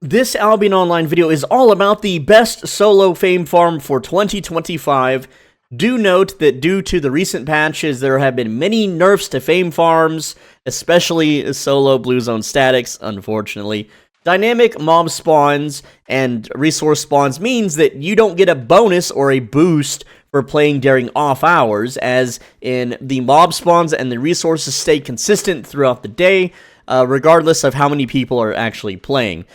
This Albion Online video is all about the best solo fame farm for 2025. Do note that due to the recent patches, there have been many nerfs to fame farms, especially solo blue zone statics, unfortunately. Dynamic mob spawns and resource spawns means that you don't get a bonus or a boost for playing during off hours, as in the mob spawns and the resources stay consistent throughout the day, regardless of how many people are actually playing.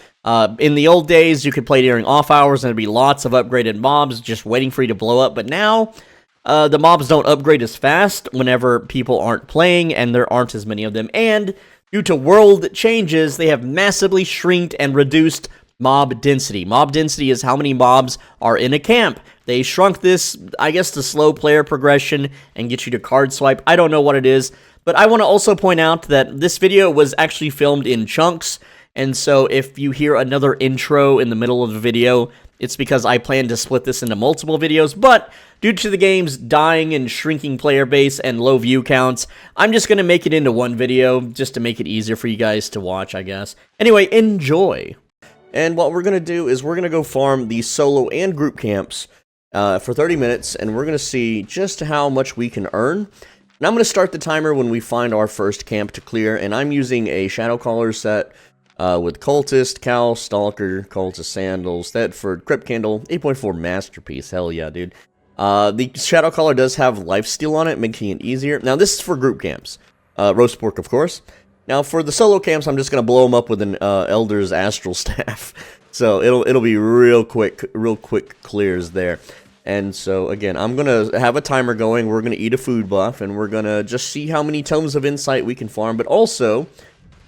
In the old days, you could play during off hours and there'd be lots of upgraded mobs just waiting for you to blow up, but now, the mobs don't upgrade as fast whenever people aren't playing and there aren't as many of them, and due to world changes, they have massively shrinked and reduced mob density. Mob density is how many mobs are in a camp. They shrunk this, I guess, to slow player progression and get you to card swipe. I don't know what it is, but I want to also point out that this video was actually filmed in chunks, and so if you hear another intro in the middle of the video, it's because I plan to split this into multiple videos, but due to the game's dying and shrinking player base and low view counts, I'm just going to make it into one video, just to make it easier for you guys to watch, I guess. Anyway, enjoy! And what we're going to do is we're going to go farm the solo and group camps for 30 minutes, and we're going to see just how much we can earn. And I'm going to start the timer when we find our first camp to clear, and I'm using a Shadowcaller set with Cultist, Cowl, Stalker, Cultist Sandals, Thetford, Crypt Candle, 8.4 Masterpiece, hell yeah, dude. The Shadowcaller does have lifesteal on it, making it easier. Now, this is for group camps. Roast pork, of course. Now, for the solo camps, I'm just going to blow them up with an Elder's Astral Staff. So, it'll be real quick clears there. And so, again, I'm going to have a timer going. We're going to eat a food buff, and we're going to just see how many Tomes of Insight we can farm. But also,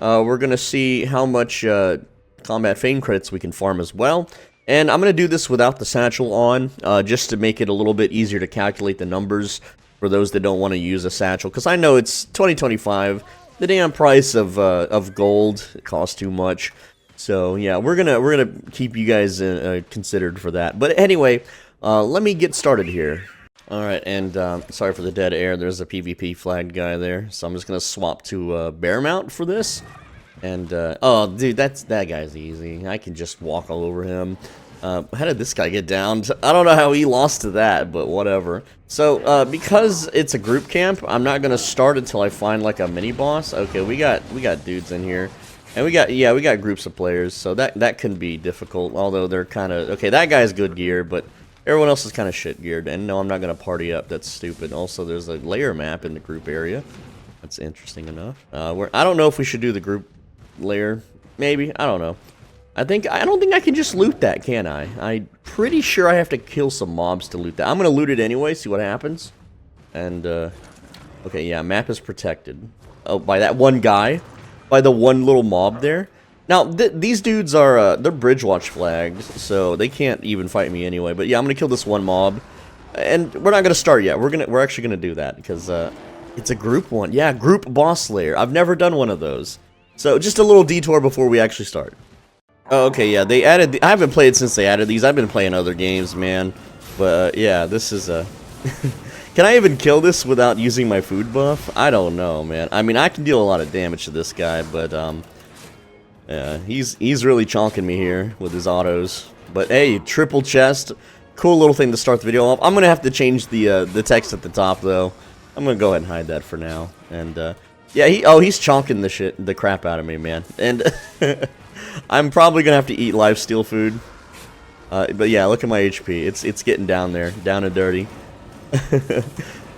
we're going to see how much Combat Fame credits we can farm as well. And I'm going to do this without the satchel on, just to make it a little bit easier to calculate the numbers for those that don't want to use a satchel. Because I know it's 2025, the damn price of gold costs too much. So yeah, we're gonna keep you guys considered for that. But anyway, let me get started here. All right, and sorry for the dead air. There's a PvP flagged guy there, so I'm just gonna swap to bear mount for this. And, oh, dude, that guy's easy. I can just walk all over him. How did this guy get down? I don't know how he lost to that, but whatever. So, because it's a group camp, I'm not gonna start until I find, like, a mini-boss. Okay, we got dudes in here. And we got groups of players, so that can be difficult, although they're kind of... Okay, that guy's good gear, but everyone else is kind of shit geared. And no, I'm not gonna party up. That's stupid. Also, there's a layer map in the group area. That's interesting enough. I don't know if we should do the group layer, maybe, I don't know. I don't think I can just loot that, can I? I'm pretty sure I have to kill some mobs to loot that. I'm gonna loot it anyway, see what happens. And okay, yeah, map is protected. Oh, by that one guy, by the one little mob there. Now these dudes are they're bridge watch flagged, so they can't even fight me anyway. But yeah, I'm gonna kill this one mob, and we're not gonna start yet. We're actually gonna do that because it's a group one. Yeah, group boss layer. I've never done one of those. So, just a little detour before we actually start. Oh, okay, yeah, they added... I haven't played since they added these. I've been playing other games, man. But, yeah, this is a... Can I even kill this without using my food buff? I don't know, man. I mean, I can deal a lot of damage to this guy, but, yeah, he's really chonking me here with his autos. But, hey, triple chest. Cool little thing to start the video off. I'm gonna have to change the text at the top, though. I'm gonna go ahead and hide that for now. And, yeah, he's chonking the crap out of me, man. And I'm probably gonna have to eat lifesteal food. But yeah, look at my HP. It's getting down there, down and dirty.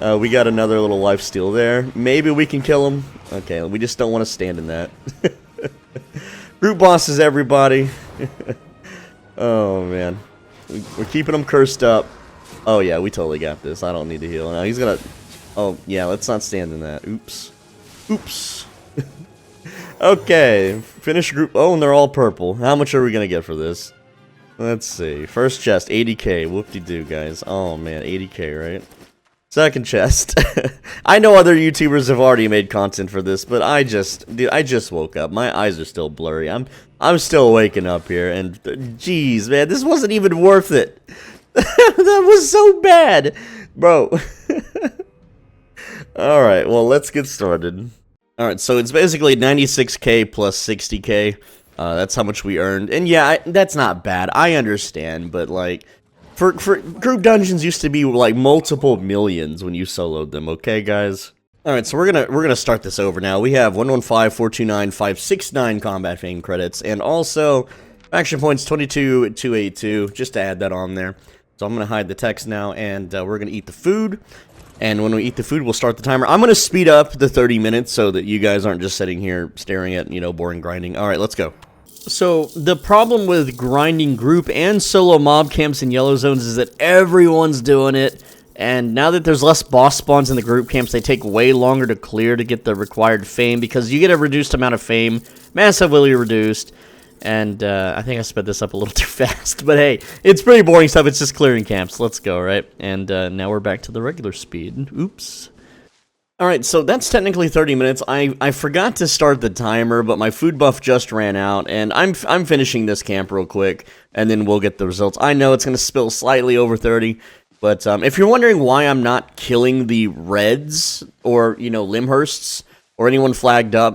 We got another little lifesteal there. Maybe we can kill him. Okay, we just don't want to stand in that. Group bosses, everybody. Oh man, we're keeping them cursed up. Oh yeah, we totally got this. I don't need to heal now. He's gonna. Oh yeah, let's not stand in that. Oops. Oops. Okay, finish group. Oh, and they're all purple. How much are we gonna get for this? Let's see. First chest, 80k. Whoop-de-doo, guys. Oh man, 80k, right? Second chest. I know other YouTubers have already made content for this, but I just woke up. My eyes are still blurry. I'm still waking up here, and jeez, man, this wasn't even worth it. That was so bad, bro. Alright, well, let's get started. Alright, so it's basically 96k plus 60k. That's how much we earned. And yeah, that's not bad. I understand, but like, for group dungeons used to be like multiple millions when you soloed them. Okay, guys. All right, so we're gonna start this over now. We have 115,429,569 combat fame credits, and also faction points 22,282. Just to add that on there. So I'm gonna hide the text now, and we're gonna eat the food. And when we eat the food, we'll start the timer. I'm gonna speed up the 30 minutes so that you guys aren't just sitting here staring at, you know, boring grinding. All right, let's go. So the problem with grinding group and solo mob camps in yellow zones is that everyone's doing it. And now that there's less boss spawns in the group camps, they take way longer to clear to get the required fame, because you get a reduced amount of fame, massively reduced. And I think I sped this up a little too fast, but hey, it's pretty boring stuff. It's just clearing camps. Let's go, right? And now we're back to the regular speed. Oops. All right, so that's technically 30 minutes. I forgot to start the timer, but my food buff just ran out, and I'm finishing this camp real quick, and then we'll get the results. I know it's going to spill slightly over 30. But if you're wondering why I'm not killing the Reds or, you know, Limhursts or anyone flagged up,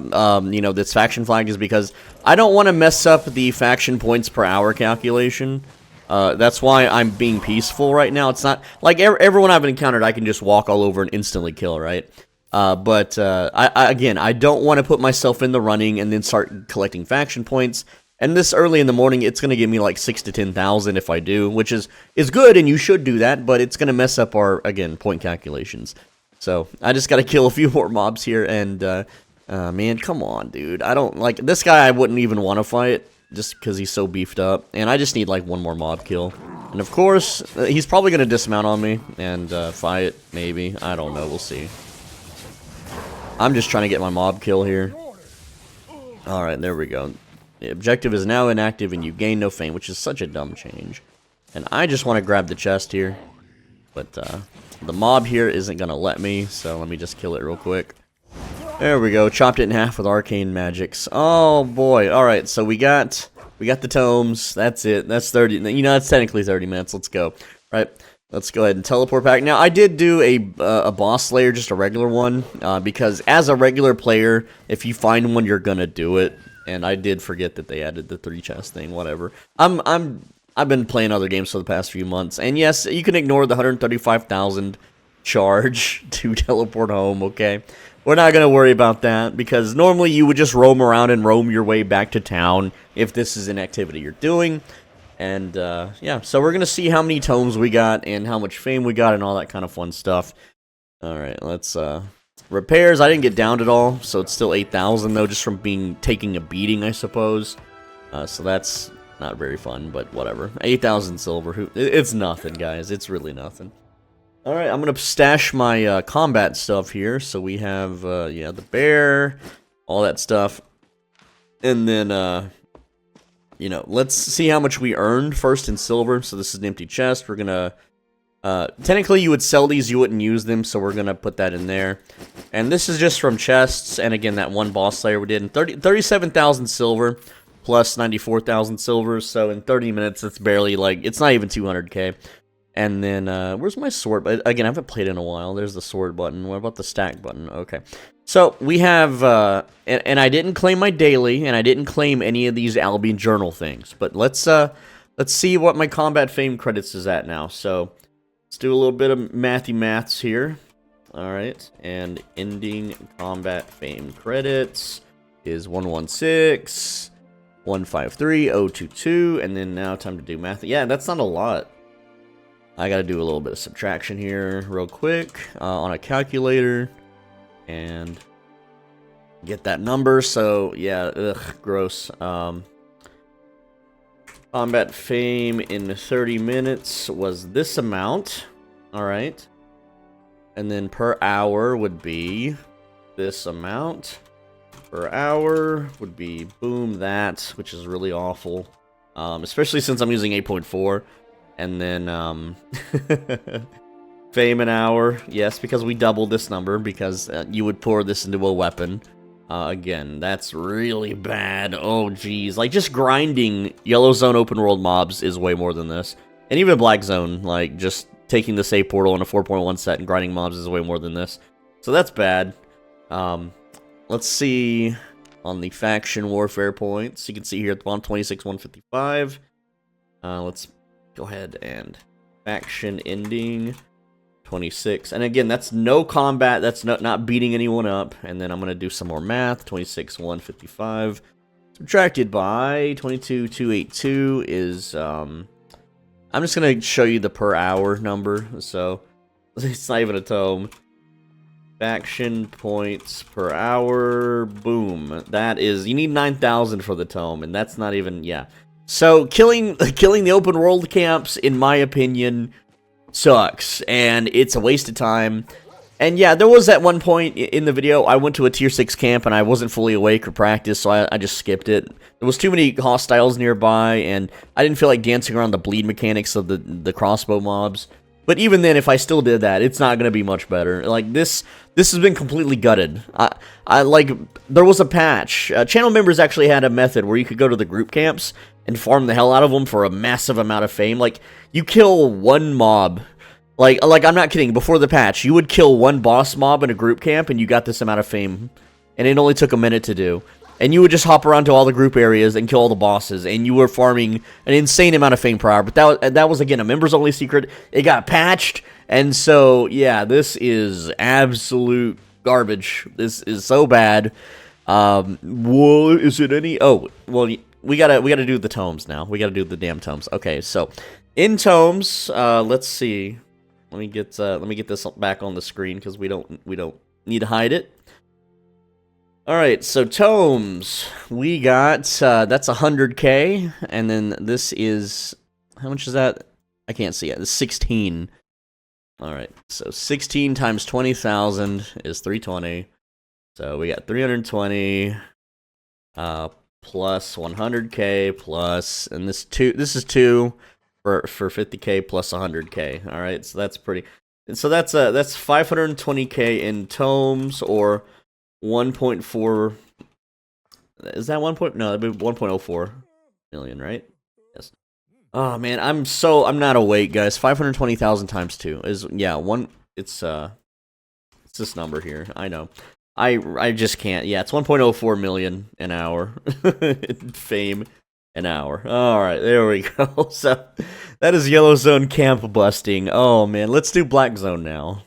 you know, that's faction flagged, is because I don't want to mess up the faction points per hour calculation. That's why I'm being peaceful right now. It's not like everyone I've encountered I can just walk all over and instantly kill, right? Again, I don't want to put myself in the running and then start collecting faction points. And this early in the morning, it's going to give me like 6,000 to 10,000 if I do, which is good, and you should do that, but it's going to mess up our, again, point calculations. So, I just got to kill a few more mobs here, and, man, come on, dude. I don't, like, this guy I wouldn't even want to fight, just because he's so beefed up, and I just need, like, one more mob kill. And, of course, he's probably going to dismount on me and fight, maybe. I don't know, we'll see. I'm just trying to get my mob kill here. Alright, there we go. The objective is now inactive and you gain no fame, which is such a dumb change. And I just want to grab the chest here. But the mob here isn't going to let me, so let me just kill it real quick. There we go. Chopped it in half with arcane magics. Oh boy. Alright, so we got the tomes. That's it. That's 30. You know, that's technically 30 minutes. Let's go. Right. Let's go ahead and teleport back. Now, I did do a boss slayer, just a regular one, because as a regular player, if you find one, you're going to do it. And I did forget that they added the 3 chest thing, whatever. I've been playing other games for the past few months. And yes, you can ignore the 135,000 charge to teleport home, okay? We're not going to worry about that, because normally you would just roam around and roam your way back to town if this is an activity you're doing. And, yeah, so we're going to see how many tomes we got and how much fame we got and all that kind of fun stuff. Alright, let's, repairs, I didn't get downed at all, so it's still 8,000 though, just from taking a beating, I suppose. So that's not very fun, but whatever. 8,000 silver, it's nothing, guys. It's really nothing. Alright, I'm gonna stash my combat stuff here. So we have, yeah, the bear, all that stuff. And then, you know, let's see how much we earned first in silver. So this is an empty chest. We're gonna... technically you would sell these, you wouldn't use them, so we're gonna put that in there. And this is just from chests, and again, that one boss slayer we did, and 37,000 silver, plus 94,000 silver, so in 30 minutes, it's barely, like, it's not even 200k. And then, where's my sword? Again, I haven't played in a while. There's the sword button. What about the stack button? Okay. So, we have, and I didn't claim my daily, and I didn't claim any of these Albion journal things, but let's see what my combat fame credits is at now. So, let's do a little bit of maths here. Alright, and ending combat fame credits is 116, 153, 022, and then now time to do math. Yeah, that's not a lot. I gotta do a little bit of subtraction here real quick on a calculator and get that number. So, yeah, ugh, gross. Combat fame in 30 minutes was this amount. Alright. And then per hour would be this amount. Per hour would be boom that, which is really awful. Especially since I'm using 8.4. And then fame an hour. Yes, because we doubled this number because you would pour this into a weapon. Again, that's really bad. Oh, geez. Like, just grinding Yellow Zone open world mobs is way more than this. And even Black Zone, like, just taking the save portal in a 4.1 set and grinding mobs is way more than this. So that's bad. Let's see on the faction warfare points. You can see here at the bottom, 26,155. Let's go ahead and faction ending 26. And again, that's no combat. That's not beating anyone up. And then I'm going to do some more math. 26,155 subtracted by 22,282 is, I'm just going to show you the per hour number. So it's not even a tome. Faction points per hour. Boom. That is, you need 9,000 for the tome. And that's not even, yeah. So killing the open world camps, in my opinion, sucks, and it's a waste of time. And yeah, there was at one point in the video, I went to a tier 6 camp and I wasn't fully awake or practiced, so I just skipped it. There was too many hostiles nearby, and I didn't feel like dancing around the bleed mechanics of the crossbow mobs. But even then, if I still did that, it's not going to be much better. Like, this has been completely gutted. Like, there was a patch. Channel members actually had a method where you could go to the group camps and farm the hell out of them for a massive amount of fame. Like, you kill one mob. Like I'm not kidding, before the patch, you would kill one boss mob in a group camp and you got this amount of fame. And it only took a minute to do. And you would just hop around to all the group areas and kill all the bosses, and you were farming an insane amount of fame per hour. But that was again, a members-only secret. It got patched, and so, yeah, this is absolute garbage. This is so bad. Well, is it any... Oh, well, we gotta do the tomes now. We gotta do the damn tomes. Okay, so, in tomes, let's see. Let me get this back on the screen, because we don't need to hide it. Alright, so tomes, we got, that's 100k, and then this is, how much is that? I can't see it, it's 16. Alright, so 16 times 20,000 is 320, so we got 320, plus 100k, plus, and this is 2 for 50k plus 100k, alright, so that's pretty, and so that's 520k in tomes, or 1.4, is that 1. No, that'd be 1.04 million, right? Yes. Oh man, I'm not awake, guys. 520,000 times 2 is, yeah, it's this number here. I know. I just can't. Yeah, it's 1.04 million an hour. Fame an hour. Alright, there we go. So that is Yellow Zone camp busting. Oh man, let's do Black Zone now.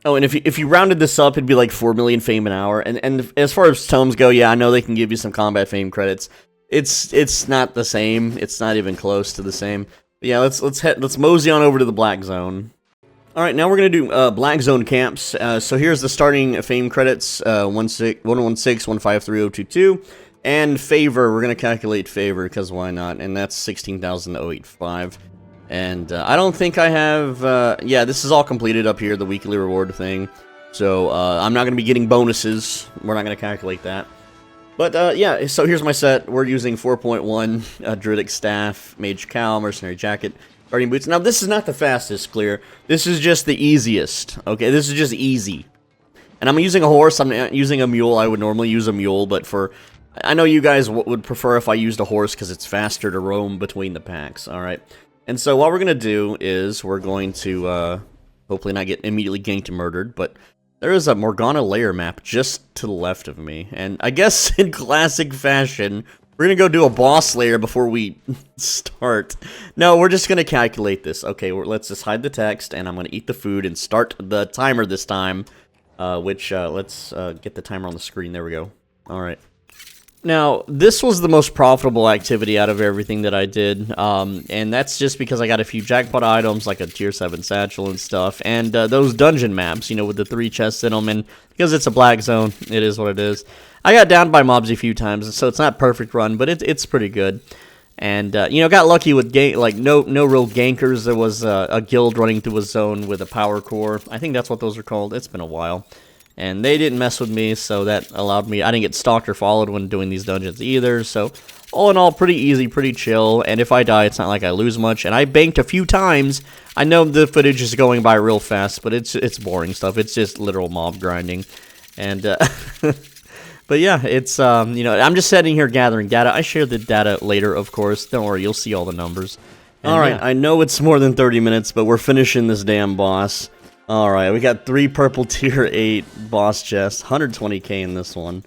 Oh, and if you rounded this up, it'd be like 4 million fame an hour. And as far as tomes go, yeah, I know they can give you some combat fame credits. It's not the same. It's not even close to the same. But yeah, let's mosey on over to the Black Zone. All right, now we're gonna do Black Zone camps. So here's the starting fame credits: 116,153,022, and favor. We're gonna calculate favor because why not? And that's 16,085. And I don't think I have, yeah, this is all completed up here, the weekly reward thing. So I'm not going to be getting bonuses. We're not going to calculate that. But yeah, so here's my set. We're using 4.1, Druidic Staff, Mage Cowl, Mercenary Jacket, Guardian Boots. Now this is not the fastest, clear. This is just the easiest. Okay, this is just easy. And I'm using a horse, I'm not using a mule. I would normally use a mule, but I know you guys would prefer if I used a horse because it's faster to roam between the packs. Alright. And so what we're going to do is we're going to hopefully not get immediately ganked and murdered, but there is a Morgana layer map just to the left of me. And I guess in classic fashion, we're going to go do a boss layer before we start. No, we're just going to calculate this. Okay, let's just hide the text, and I'm going to eat the food and start the timer this time, let's get the timer on the screen. There we go. All right. Now, this was the most profitable activity out of everything that I did, and that's just because I got a few jackpot items, like a tier 7 satchel and stuff, and those dungeon maps, you know, with the 3 chests in them, and because it's a Black Zone, it is what it is. I got downed by mobs a few times, so it's not perfect run, but it's pretty good. And, you know, got lucky with, no real gankers. There was a guild running through a zone with a power core. I think that's what those are called. It's been a while. And they didn't mess with me, so that allowed me... I didn't get stalked or followed when doing these dungeons either, so... All in all, pretty easy, pretty chill, and if I die, it's not like I lose much. And I banked a few times. I know the footage is going by real fast, but it's boring stuff. It's just literal mob grinding. And, but yeah, it's, you know, I'm just sitting here gathering data. I share the data later, of course. Don't worry, you'll see all the numbers. Alright, yeah. I know it's more than 30 minutes, but we're finishing this damn boss. Alright, we got 3 purple tier 8 boss chests, 120k in this one.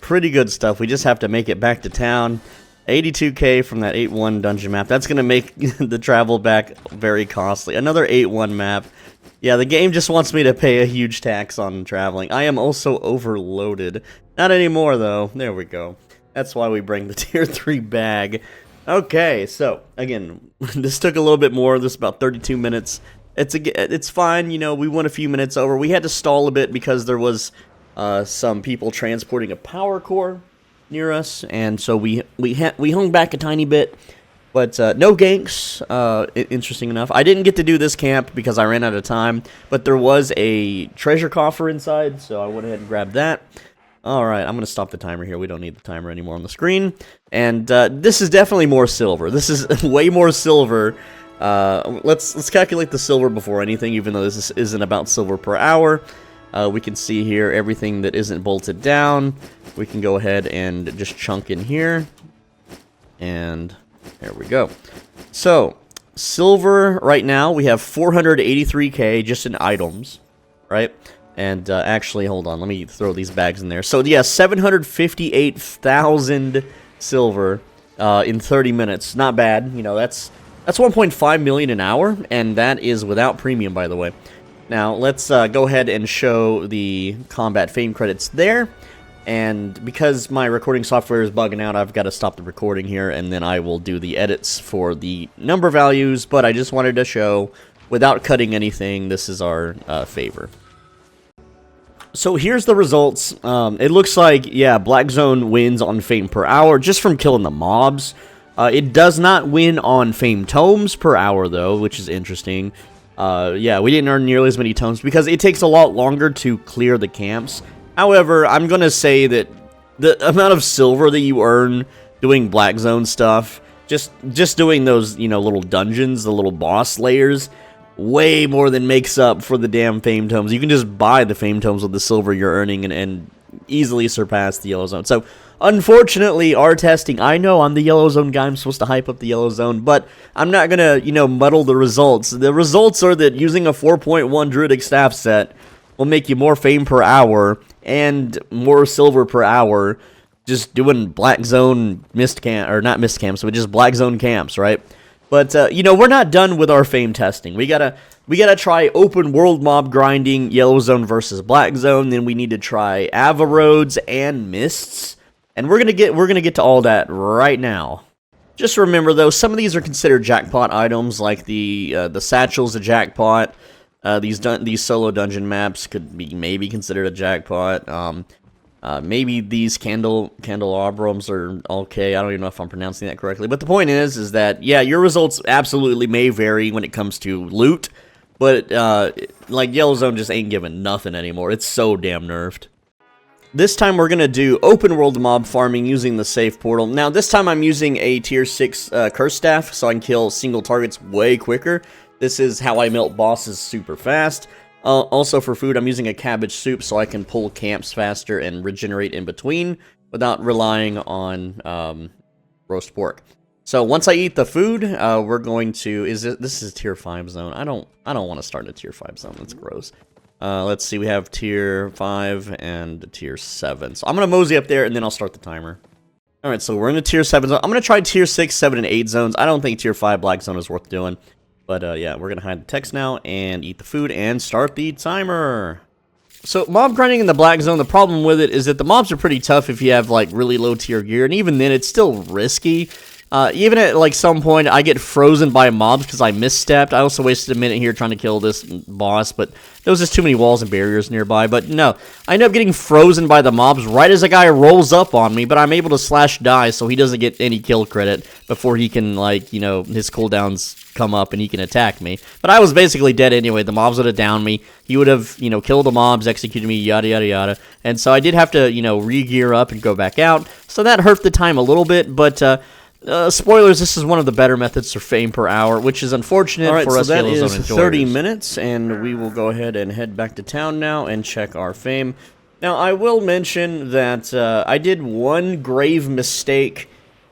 pretty good stuff. We just have to make it back to town. 82k from that 8-1 dungeon map. That's going to make the travel back very costly. Another 8-1 map. Yeah, the game just wants me to pay a huge tax on traveling. I am also overloaded. Not anymore, though. There we go. That's why we bring the tier 3 bag. Okay, so, again, this took a little bit more. This is about 32 minutes. It's fine, you know, we went a few minutes over. We had to stall a bit because there was some people transporting a power core near us, and so we hung back a tiny bit, but no ganks, interesting enough. I didn't get to do this camp because I ran out of time, but there was a treasure coffer inside, so I went ahead and grabbed that. Alright, I'm going to stop the timer here. We don't need the timer anymore on the screen. And this is definitely more silver. This is way more silver. Let's calculate the silver before anything, even though this isn't about silver per hour. We can see here everything that isn't bolted down. We can go ahead and just chunk in here. And there we go. So, silver right now, we have 483k just in items, right? And actually, hold on, let me throw these bags in there. So, yeah, 758,000 silver in 30 minutes. Not bad. You know, that's 1.5 million an hour, and that is without premium, by the way. Now, let's go ahead and show the combat fame credits there. And because my recording software is bugging out, I've got to stop the recording here, and then I will do the edits for the number values. But I just wanted to show, without cutting anything, this is our favor. So here's the results. It looks like, yeah, Black Zone wins on fame per hour just from killing the mobs. It does not win on fame tomes per hour, though, which is interesting. Yeah, we didn't earn nearly as many tomes because it takes a lot longer to clear the camps. However, I'm going to say that the amount of silver that you earn doing Black Zone stuff, just doing those, you know, little dungeons, the little boss layers, way more than makes up for the damn fame tomes. You can just buy the fame tomes with the silver you're earning and easily surpass the yellow zone. So, unfortunately, our testing, I know I'm the yellow zone guy, I'm supposed to hype up the yellow zone, but I'm not going to, you know, muddle the results. The results are that using a 4.1 Druidic Staff set will make you more fame per hour and more silver per hour just doing Black Zone mist camp, or not mist camps, but just Black Zone camps, right? But, you know, we're not done with our fame testing. We gotta try open world mob grinding, yellow zone versus Black Zone. Then we need to try Ava roads and mists, and we're gonna get to all that right now. Just remember though, some of these are considered jackpot items, like the satchel's a jackpot. These solo dungeon maps could be maybe considered a jackpot. Maybe these candelabrums are okay. I don't even know if I'm pronouncing that correctly. But the point is that, yeah, your results absolutely may vary when it comes to loot. But, like, Yellow Zone just ain't giving nothing anymore. It's so damn nerfed. This time we're going to do open world mob farming using the safe portal. Now, this time I'm using a tier 6 curse staff, so I can kill single targets way quicker. This is how I melt bosses super fast. Also for food, I'm using a cabbage soup so I can pull camps faster and regenerate in between without relying on roast pork. So once I eat the food, we're going to this is tier 5 zone. I don't want to start in a tier 5 zone. That's gross. Let's see, we have tier 5 and tier 7. So I'm gonna mosey up there and then I'll start the timer. All right, so we're in the tier 7 zone. I'm gonna try tier 6, 7, and 8 zones. I don't think tier 5 Black Zone is worth doing. But, yeah, we're going to hide the text now and eat the food and start the timer. So, mob grinding in the Black Zone, the problem with it is that the mobs are pretty tough if you have, like, really low tier gear. And even then, it's still risky. Even at, like, some point, I get frozen by mobs because I misstepped. I also wasted a minute here trying to kill this boss, but there was just too many walls and barriers nearby. But, no, I end up getting frozen by the mobs right as a guy rolls up on me, but I'm able to slash die so he doesn't get any kill credit before he can, like, you know, his cooldowns come up and he can attack me. But I was basically dead anyway. The mobs would have downed me. He would have, you know, killed the mobs, executed me, yada, yada, yada. And so I did have to, you know, re-gear up and go back out. So that hurt the time a little bit, but, spoilers, this is one of the better methods for fame per hour, which is unfortunate for us Yellow Zone enjoyers. That is 30 minutes, and we will go ahead and head back to town now and check our fame. Now, I will mention that I did one grave mistake,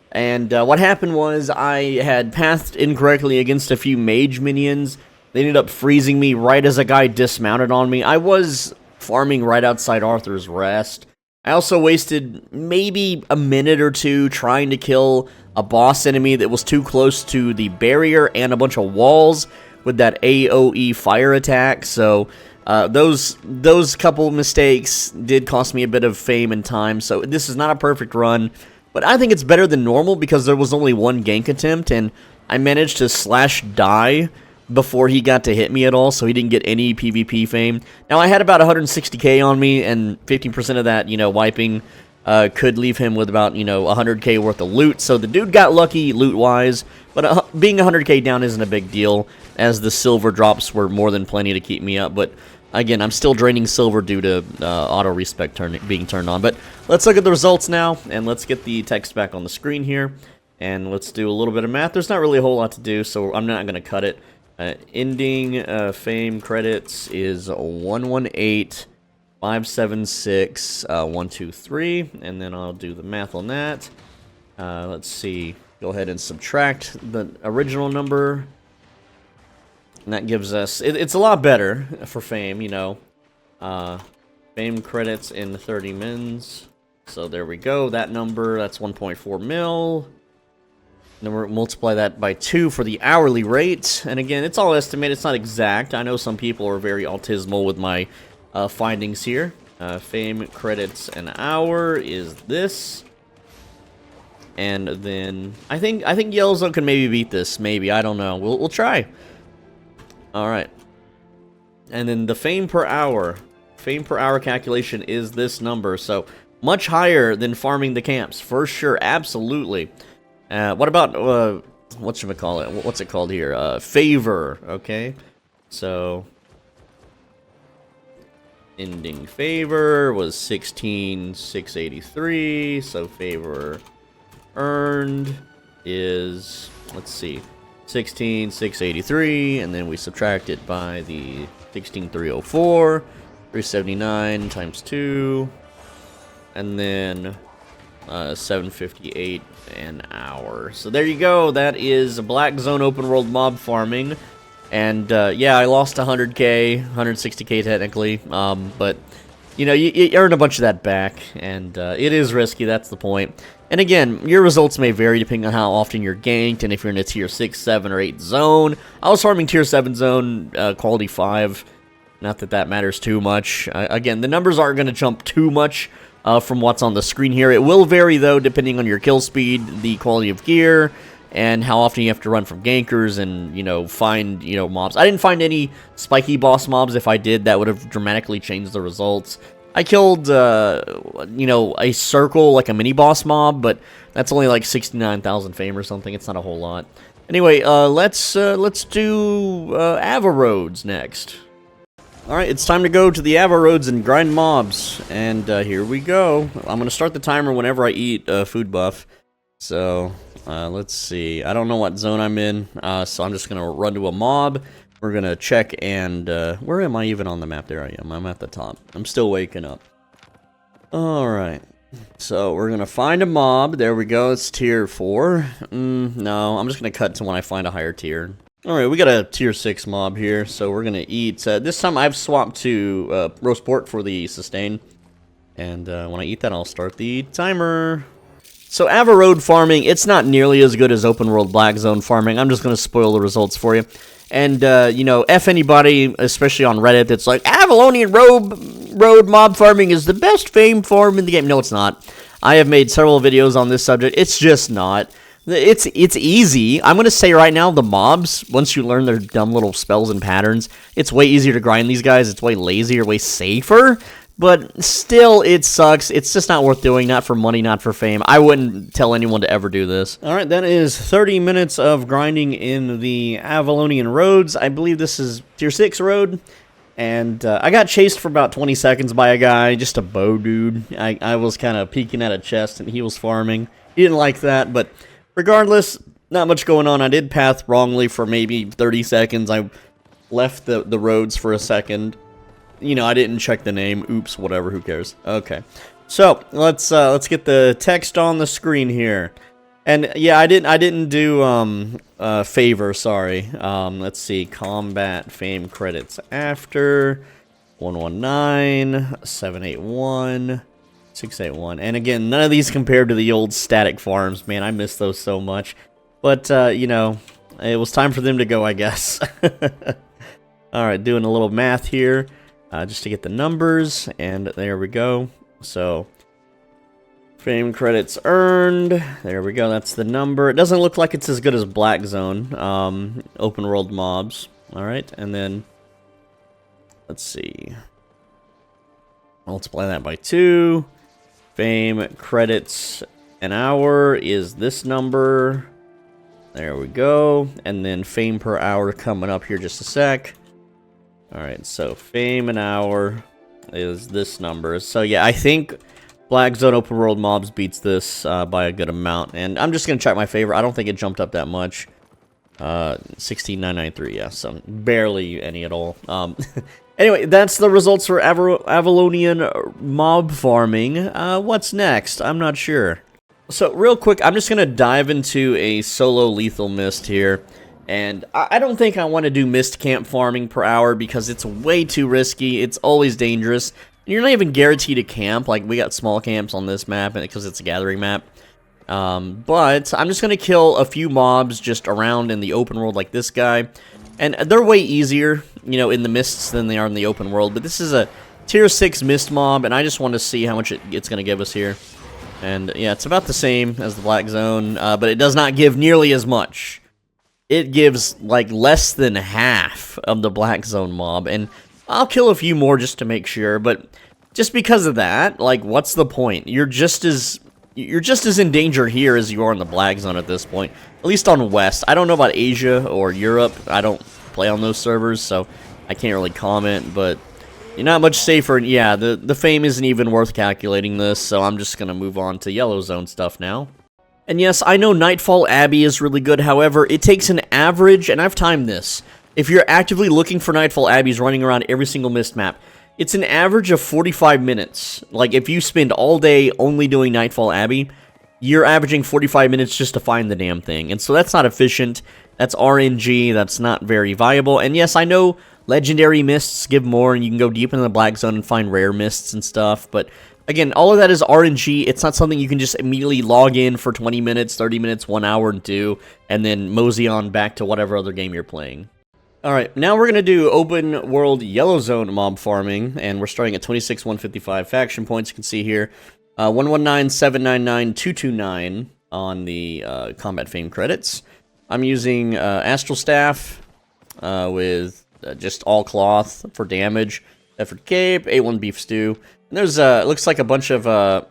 and what happened was I had pathed incorrectly against a few mage minions. They ended up freezing me right as a guy dismounted on me. I was farming right outside Arthur's Rest. I also wasted maybe a minute or two trying to kill a boss enemy that was too close to the barrier and a bunch of walls with that AoE fire attack, so those couple mistakes did cost me a bit of fame and time, so this is not a perfect run, but I think it's better than normal because there was only one gank attempt, and I managed to slash die before he got to hit me at all, so he didn't get any PvP fame. Now, I had about 160k on me, and 15% of that, wiping could leave him with about, 100k worth of loot, so the dude got lucky loot-wise, but being 100k down isn't a big deal, as the silver drops were more than plenty to keep me up, but again, I'm still draining silver due to auto-respec being turned on. But let's look at the results now, and let's get the text back on the screen here, and let's do a little bit of math. There's not really a whole lot to do, so I'm not going to cut it. Ending fame credits is 118,576,123, and then I'll do the math on that. Let's see. Go ahead and subtract the original number. And that gives us, it's a lot better for fame, fame credits in 30 mins. So there we go, that number, that's 1.4 mil. Then we'll multiply that by 2 for the hourly rate. And again, it's all estimated, it's not exact. I know some people are very autismal with my findings here. Fame credits an hour is this. And then, I think Yellowzone can maybe beat this, maybe, I don't know. We'll try. Alright, and then the fame per hour calculation is this number, so much higher than farming the camps, for sure, absolutely. What about, whatchamacallit, what's it called here, favor, okay, so, ending favor was 16,683, so favor earned is, let's see, 16,683, and then we subtract it by the 16,304, 379 times 2, and then 758 an hour. So there you go. That is Black Zone open world mob farming, and yeah, I lost 100k, 160k technically, but you earn a bunch of that back, and it is risky. That's the point. And again, your results may vary depending on how often you're ganked and if you're in a tier 6, 7, or 8 zone. I was farming tier 7 zone, quality 5. Not that that matters too much. Again, the numbers aren't going to jump too much from what's on the screen here. It will vary, though, depending on your kill speed, the quality of gear, and how often you have to run from gankers and, find, mobs. I didn't find any spiky boss mobs. If I did, that would have dramatically changed the results. I killed, a circle, like a mini-boss mob, but that's only like 69,000 fame or something. It's not a whole lot. Anyway, let's do Ava Roads next. Alright, it's time to go to the Ava Roads and grind mobs. And here we go. I'm going to start the timer whenever I eat food buff. So, let's see. I don't know what zone I'm in, so I'm just going to run to a mob. We're going to check and, where am I even on the map? There I am. I'm at the top. I'm still waking up. Alright. So, we're going to find a mob. There we go. It's tier 4. No, I'm just going to cut to when I find a higher tier. Alright, we got a tier 6 mob here, so we're going to eat. This time I've swapped to roast pork for the sustain. And when I eat that, I'll start the timer. So, Ava Road farming, it's not nearly as good as open world Black Zone farming. I'm just going to spoil the results for you. And, F anybody, especially on Reddit, that's like, Avalonian road mob farming is the best fame farm in the game. No, it's not. I have made several videos on this subject. It's just not. It's easy. I'm going to say right now, the mobs, once you learn their dumb little spells and patterns, it's way easier to grind these guys. It's way lazier, way safer. But still, it sucks. It's just not worth doing. Not for money, not for fame. I wouldn't tell anyone to ever do this. Alright, that is 30 minutes of grinding in the Avalonian roads. I believe this is tier 6 road. And I got chased for about 20 seconds by a guy, just a bow dude. I was kind of peeking at a chest and he was farming. He didn't like that, but regardless, not much going on. I did path wrongly for maybe 30 seconds. I left the roads for a second. I didn't check the name. Oops, whatever, who cares? Okay. So, let's get the text on the screen here. And yeah, I didn't do favor, sorry. Let's see. Combat fame credits after 119 781 681. And again, none of these compared to the old static farms. Man, I miss those so much. But, you know, it was time for them to go, I guess. Alright, doing a little math here. Just to get the numbers. And there we go. So, fame credits earned. There we go, that's the number. It doesn't look like it's as good as Black Zone. Open world mobs. Alright, and then... let's see. Multiply that by 2. Fame credits an hour is this number. There we go. And then fame per hour coming up here just a sec. Alright, so fame an hour is this number. So yeah, I think Black Zone Open World Mobs beats this by a good amount. And I'm just going to check my favorite. I don't think it jumped up that much. 16,993, yeah, so barely any at all. Anyway, that's the results for Avalonian mob farming. What's next? I'm not sure. So, real quick, I'm just going to dive into a solo lethal mist here. And I don't think I want to do mist camp farming per hour because it's way too risky. It's always dangerous. And you're not even guaranteed to camp. Like, we got small camps on this map because it's a gathering map. But I'm just going to kill a few mobs just around in the open world like this guy. And they're way easier, you know, in the mists than they are in the open world. But this is a tier 6 mist mob, and I just want to see how much it's going to give us here. And yeah, it's about the same as the Black Zone, but it does not give nearly as much. It gives like less than half of the Black Zone mob, and I'll kill a few more just to make sure. But just because of that, like, what's the point? You're just as in danger here as you are in the Black Zone at this point. At least on West. I don't know about Asia or Europe. I don't play on those servers, so I can't really comment, but you're not much safer. Yeah, the fame isn't even worth calculating this, so I'm just going to move on to Yellow Zone stuff now. And yes, I know Nightfall Abbey is really good, however, it takes an average, and I've timed this. If you're actively looking for Nightfall Abbeys running around every single mist map, it's an average of 45 minutes. Like, if you spend all day only doing Nightfall Abbey, you're averaging 45 minutes just to find the damn thing. And so that's not efficient. That's RNG. That's not very viable. And yes, I know legendary mists give more, and you can go deep into the Black Zone and find rare mists and stuff. But again, all of that is RNG. It's not something you can just immediately log in for 20 minutes, 30 minutes, 1 hour, and do, and then mosey on back to whatever other game you're playing. Alright, now we're going to do open world Yellow Zone mob farming, and we're starting at 26,155 faction points. You can see here, 119,799,229 on the combat fame credits. I'm using Astral Staff with just all cloth for damage, Effort Cape, A1 Beef Stew. And there's, looks like a bunch of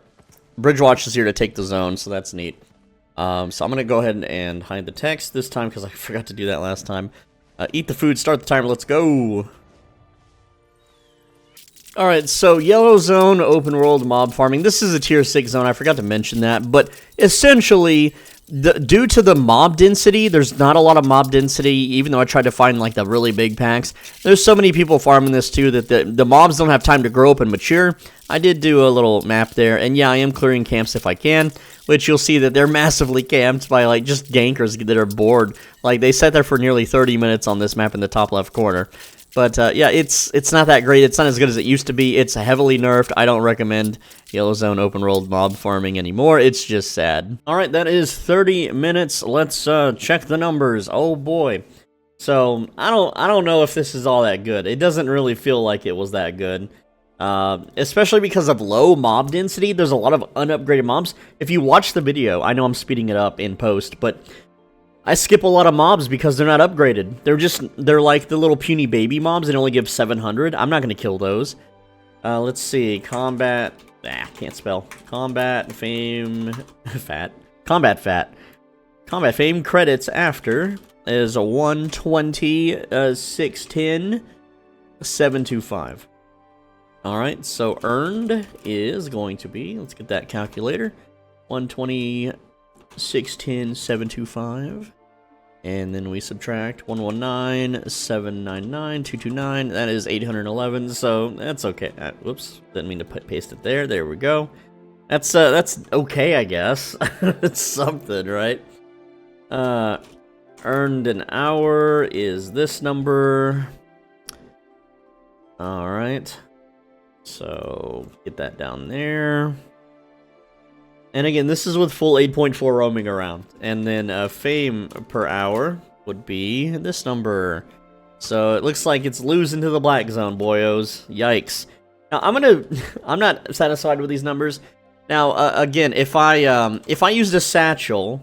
bridge watches here to take the zone, so that's neat. So I'm going to go ahead and hide the text this time because I forgot to do that last time. Eat the food, start the timer, let's go! Alright, so Yellow Zone open world mob farming. This is a tier 6 zone, I forgot to mention that, but essentially, due to the mob density, there's not a lot of mob density, even though I tried to find like the really big packs. There's so many people farming this too that the mobs don't have time to grow up and mature. I did do a little map there, and yeah, I am clearing camps if I can, which you'll see that they're massively camped by like just gankers that are bored. Like, they sat there for nearly 30 minutes on this map in the top left corner. But yeah, it's not that great. It's not as good as it used to be. It's heavily nerfed. I don't recommend Yellow Zone open world mob farming anymore. It's just sad. Alright, that is 30 minutes. Let's check the numbers. Oh boy. So, I don't know if this is all that good. It doesn't really feel like it was that good. Especially because of low mob density. There's a lot of unupgraded mobs. If you watch the video, I know I'm speeding it up in post, but I skip a lot of mobs because they're not upgraded. They're like the little puny baby mobs and only give 700. I'm not going to kill those. Let's see. Combat. Can't spell. Combat fame. Fat. Combat fat. Combat fame credits after is a 120, 610, 725. Alright, so earned is going to be, let's get that calculator, 120, 610, 725. And then we subtract 119, 799, 229. That is 811, so that's okay. Whoops, didn't mean to paste it there. There we go. That's okay, I guess. It's something, right? Earned an hour is this number. Alright. So, get that down there. And again, this is with full 8.4 roaming around. And then fame per hour would be this number. So it looks like it's losing to the black zone, boyos. Yikes. Now I'm not satisfied with these numbers. Now again, if I used a satchel,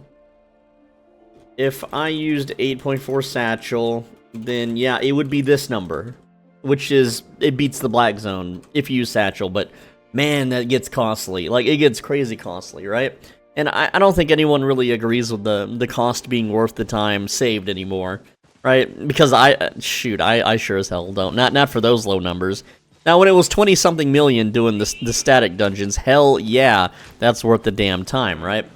if I used 8.4 satchel, then yeah, it would be this number, which is, it beats the black zone if you use satchel, but man, that gets costly. Like, it gets crazy costly, right? And I don't think anyone really agrees with the cost being worth the time saved anymore, right? Because I sure as hell don't. Not for those low numbers. Now, when it was 20-something million doing the static dungeons, hell yeah, that's worth the damn time, right?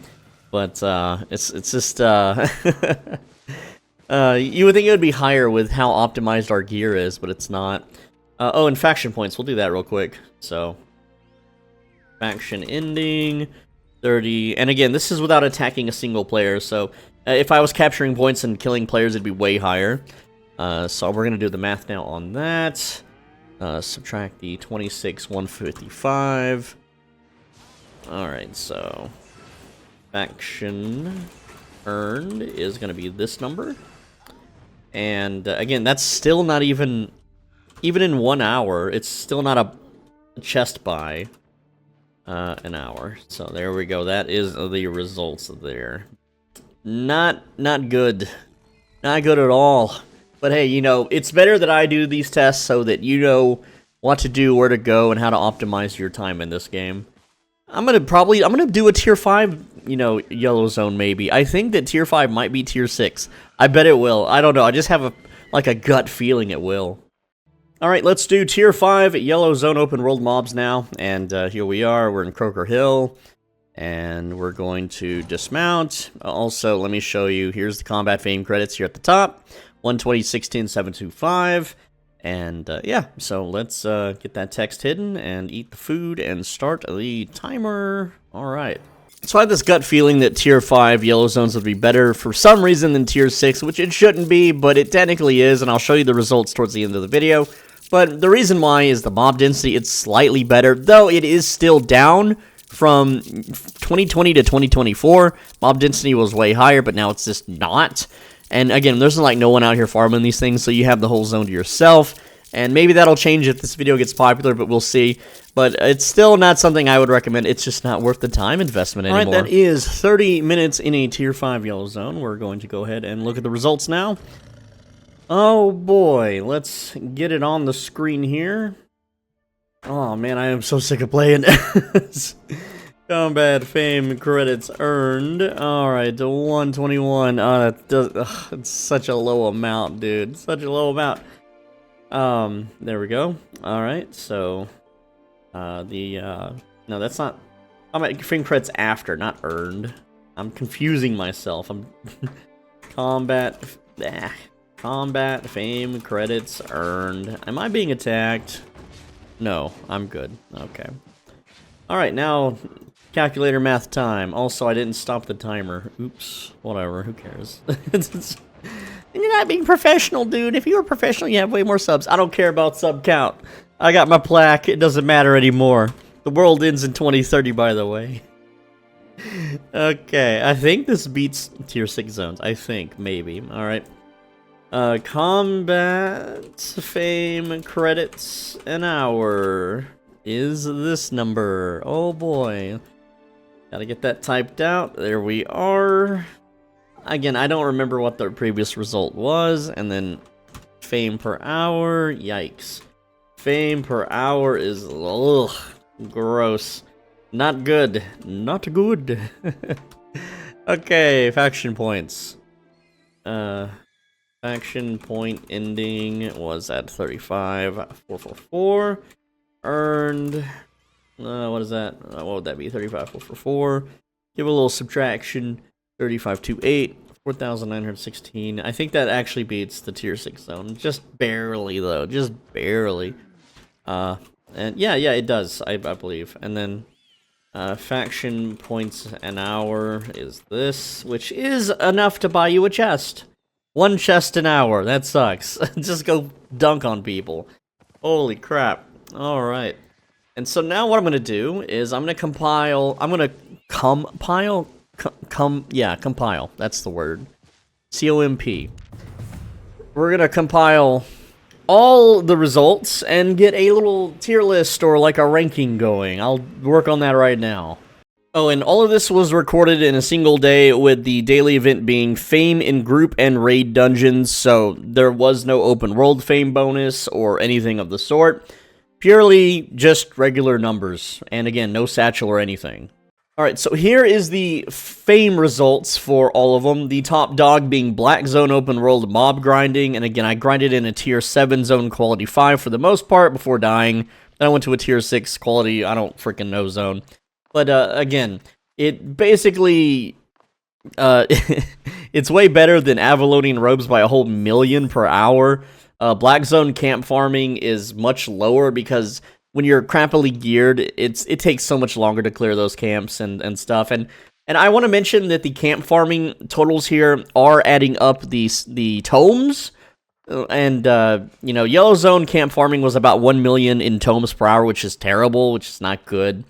But it's just you would think it would be higher with how optimized our gear is, but it's not. Oh, and faction points. We'll do that real quick. So, faction ending, 30. And again, this is without attacking a single player. So, if I was capturing points and killing players, it'd be way higher. So, we're going to do the math now on that. Subtract the 26,155. Alright, so faction earned is going to be this number. And again, that's still not even in 1 hour, it's still not a chest buy an hour. So there we go. That is the results there. Not good. Not good at all. But hey, you know, it's better that I do these tests so that you know what to do, where to go, and how to optimize your time in this game. I'm gonna do a tier 5, you know, yellow zone maybe. I think that tier 5 might be tier 6. I bet it will. I don't know. I just have a gut feeling it will. Alright, let's do tier 5 yellow zone open world mobs now. And here we are. We're in Croker Hill. And we're going to dismount. Also, let me show you. Here's the combat fame credits here at the top. 120.16.725. And yeah, so let's get that text hidden and eat the food and start the timer. Alright. So I had this gut feeling that tier 5 yellow zones would be better for some reason than tier 6, which it shouldn't be, but it technically is, and I'll show you the results towards the end of the video. But the reason why is the mob density. It's slightly better, though it is still down from 2020 to 2024. Mob density was way higher, but now it's just not. And again, there's like no one out here farming these things, so you have the whole zone to yourself. And maybe that'll change if this video gets popular, but we'll see. But it's still not something I would recommend. It's just not worth the time investment anymore. Alright, that is 30 minutes in a tier 5 yellow zone. We're going to go ahead and look at the results now. Oh boy, let's get it on the screen here. Oh man, I am so sick of playing. Combat fame credits earned. Alright, 121. It's such a low amount, dude. Such a low amount. There we go. Alright, so no, that's not combat fame credits after, not earned. I'm confusing myself. I'm combat fame credits earned. Am I being attacked? No, I'm good. Okay. Alright, now calculator math time. Also, I didn't stop the timer. Oops. Whatever, who cares? You're not being professional, dude. If you were professional, you have way more subs. I don't care about sub count. I got my plaque. It doesn't matter anymore. The world ends in 2030, by the way. Okay, I think this beats tier 6 zones. I think, maybe. Alright. Combat fame credits an hour is this number. Oh boy. Gotta get that typed out. There we are. Again, I don't remember what the previous result was. And then fame per hour. Yikes. Fame per hour is, ugh, gross. Not good. Not good. Okay, faction points. Faction point ending was at 35,444. Earned, what is that? What would that be? 35,444. Give a little subtraction. 3528, 4,916. I think that actually beats the tier 6 zone. Just barely, though. Just barely. And yeah, it does, I believe. And then faction points an hour is this, which is enough to buy you a chest. 1 chest an hour. That sucks. Just go dunk on people. Holy crap. Alright. And so now what I'm going to do is I'm going to compile... I'm going to compile? Yeah, compile. That's the word. COMP. We're gonna compile all the results and get a little tier list or like a ranking going. I'll work on that right now. Oh, and all of this was recorded in a single day, with the daily event being fame in group and raid dungeons, so there was no open world fame bonus or anything of the sort. Purely just regular numbers, and again, no satchel or anything. Alright, so here is the fame results for all of them. The top dog being Black Zone Open World Mob Grinding, and again, I grinded in a Tier 7 zone quality 5 for the most part before dying. Then I went to a Tier 6 quality, I don't freaking know zone. But again, it basically, it's way better than Avalonian robes by a whole million per hour. Black Zone camp farming is much lower because when you're crappily geared, it takes so much longer to clear those camps and stuff. And I want to mention that the camp farming totals here are adding up the tomes. And, you know, Yellow Zone camp farming was about 1 million in tomes per hour, which is terrible, which is not good.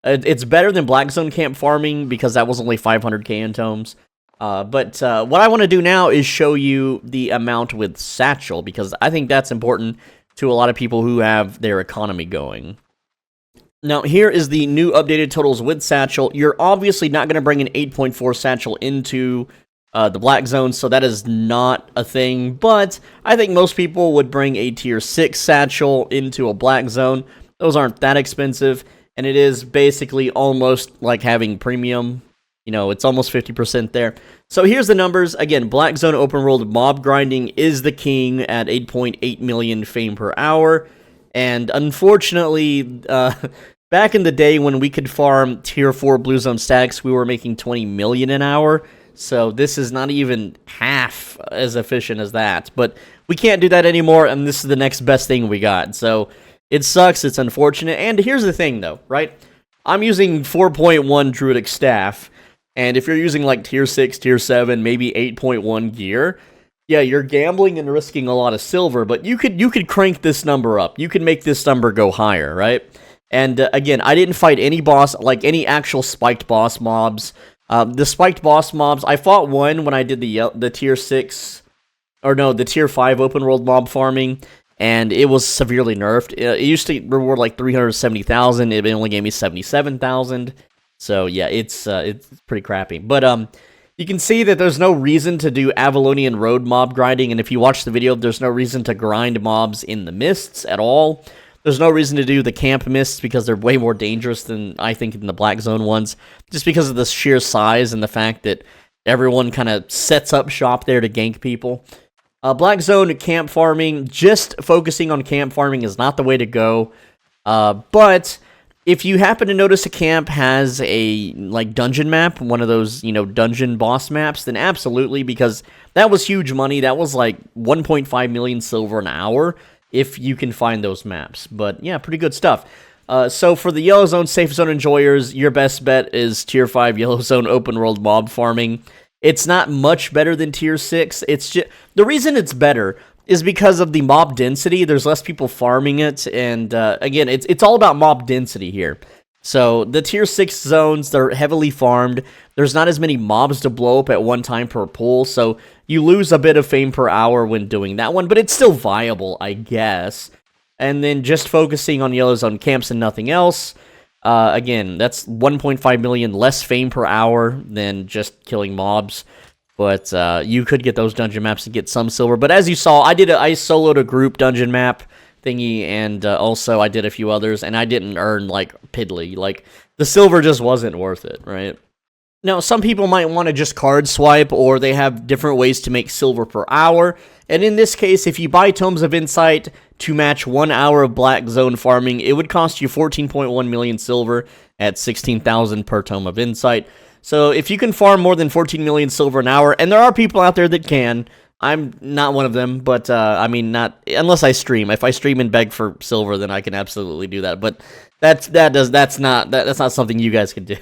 It's better than Black Zone camp farming because that was only 500k in tomes. But what I want to do now is show you the amount with satchel, because I think that's important to a lot of people who have their economy going. Now, here is the new updated totals with satchel. You're obviously not going to bring an 8.4 satchel into the Black Zone, so that is not a thing, but I think most people would bring a Tier 6 satchel into a Black Zone. Those aren't that expensive, and it is basically almost like having premium. You know, it's almost 50% there. So here's the numbers. Again, Black Zone Open World Mob Grinding is the king at 8.8 million fame per hour. And unfortunately, back in the day when we could farm Tier 4 Blue Zone stacks, we were making 20 million an hour. So this is not even half as efficient as that. But we can't do that anymore, and this is the next best thing we got. So it sucks, it's unfortunate. And here's the thing, though, right? I'm using 4.1 Druidic Staff. And if you're using like Tier 6, Tier 7, maybe 8.1 gear, yeah, you're gambling and risking a lot of silver, but you could crank this number up. You could make this number go higher, right? And again, I didn't fight any boss, like any actual spiked boss mobs. The spiked boss mobs, I fought one when I did the Tier 6, or no, the Tier 5 open world mob farming, and it was severely nerfed. It used to reward like 370,000, it only gave me 77,000. So yeah, it's pretty crappy. But you can see that there's no reason to do Avalonian road mob grinding, and if you watch the video, there's no reason to grind mobs in the mists at all. There's no reason to do the camp mists because they're way more dangerous than I think in the Black Zone ones, just because of the sheer size and the fact that everyone kind of sets up shop there to gank people. Black Zone camp farming, just focusing on camp farming is not the way to go. But if you happen to notice a camp has a, like, dungeon map, one of those, you know, dungeon boss maps, then absolutely, because that was huge money. That was, like, 1.5 million silver an hour, if you can find those maps. But, yeah, pretty good stuff. So, for the Yellow Zone Safe Zone enjoyers, your best bet is Tier 5 Yellow Zone Open World Mob Farming. It's not much better than Tier 6. It's just, the reason it's better is because of the mob density. There's less people farming it, and again, it's all about mob density here. So the Tier 6 zones, they're heavily farmed. There's not as many mobs to blow up at one time per pool, so you lose a bit of fame per hour when doing that one, but it's still viable, I guess. And then just focusing on Yellow Zone camps and nothing else, again, that's 1.5 million less fame per hour than just killing mobs. But you could get those dungeon maps and get some silver. But as you saw, I soloed a group dungeon map thingy, and also I did a few others, and I didn't earn, like, piddly. Like, the silver just wasn't worth it, right? Now, some people might want to just card swipe, or they have different ways to make silver per hour. And in this case, if you buy Tomes of Insight to match 1 hour of Black Zone farming, it would cost you 14.1 million silver at 16,000 per Tome of Insight. So if you can farm more than 14 million silver an hour, and there are people out there that can, I'm not one of them, but I mean, not unless I stream. If I stream and beg for silver, then I can absolutely do that. But that's not something you guys can do.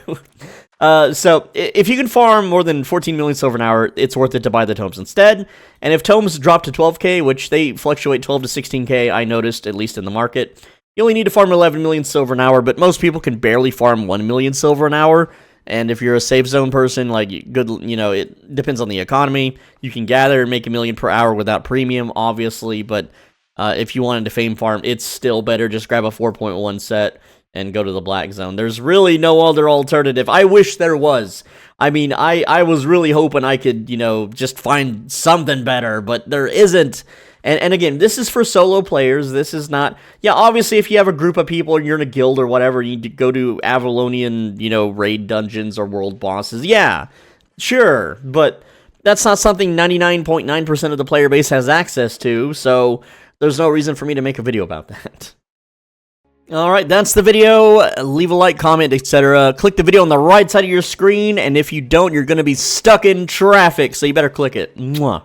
So if you can farm more than 14 million silver an hour, it's worth it to buy the tomes instead. And if tomes drop to 12k, which they fluctuate 12 to 16k, I noticed, at least in the market, you only need to farm 11 million silver an hour, but most people can barely farm 1 million silver an hour. And if you're a safe zone person, like, good, you know, it depends on the economy. You can gather and make $1 million per hour without premium, obviously, but if you wanted to fame farm, it's still better. Just grab a 4.1 set and go to the black zone. There's really no other alternative. I wish there was. I mean, I was really hoping I could, you know, just find something better, but there isn't. And again, this is for solo players. This is not... Yeah, obviously, if you have a group of people and you're in a guild or whatever, you need to go to Avalonian, you know, raid dungeons or world bosses. Yeah, sure. But that's not something 99.9% of the player base has access to, so there's no reason for me to make a video about that. Alright, that's the video. Leave a like, comment, etc. Click the video on the right side of your screen, and if you don't, you're going to be stuck in traffic, so you better click it. Mwah.